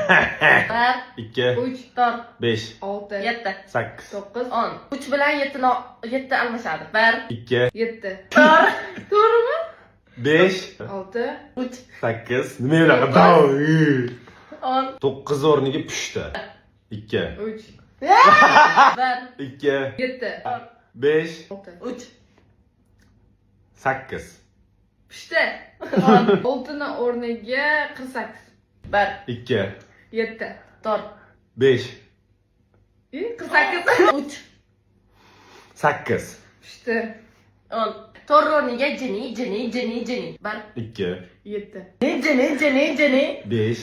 2 3 4 5 6 7 8 9 10 3 bilan 7 almashadi. 1 2 7 to'g'rimi? 5 6 3 8 nima bunaqa 10 9 o'rniga pushti 2 3 1 2 7 5 6 3 8 Pishti 6 ni o'rniga 48 1 2 7 4 5 48 3 8 Pishti 10 to'rt o'rniga jini 1 2 7 jini 5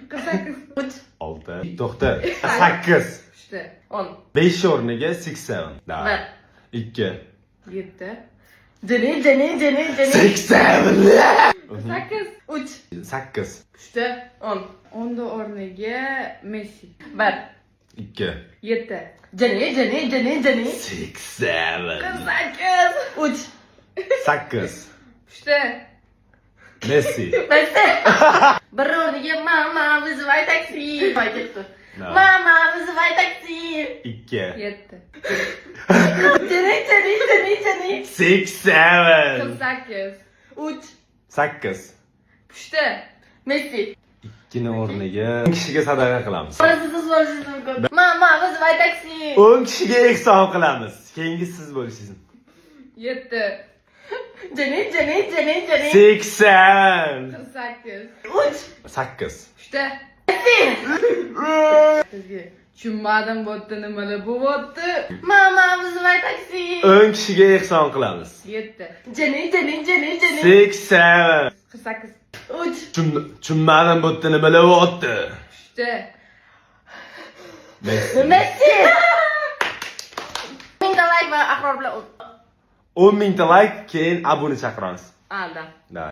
48 3 6 to'xta 8 Pishti 10 5 o'rniga 6 7 1 2 7 jini 6 7 48 3 8 Pishti 10 10 ni o'rniga Messi 1 2 7 jini 6 7 3 8 Pishti Messi bir o'rniga mama вызывай taksi ketdi. No. Mama вызывай taksi 2 7 jini 6 7 48 3 8 Pishti Messi 2 ni o'rniga 10 kishiga sadaqa qilamiz. so'rashingiz mumkin. Mama вызывай taksi 10 kishiga ehson qilamiz. Keyingi siz bo'lishingiz. 7 jini 6 7 48 3 8 Pishti Sizga tushunmadim bo'pti nimalar bo'lyapti. Mama вызывай taksi 10 kishiga ehson qilamiz. 7 jini 6 7 48 3 Tushunmadim bo'pti nimalar bo'lyapti. Pishti Messi mingta like va ahror bilan 10 mingta like keyin abuna chaqiramiz. alda Da.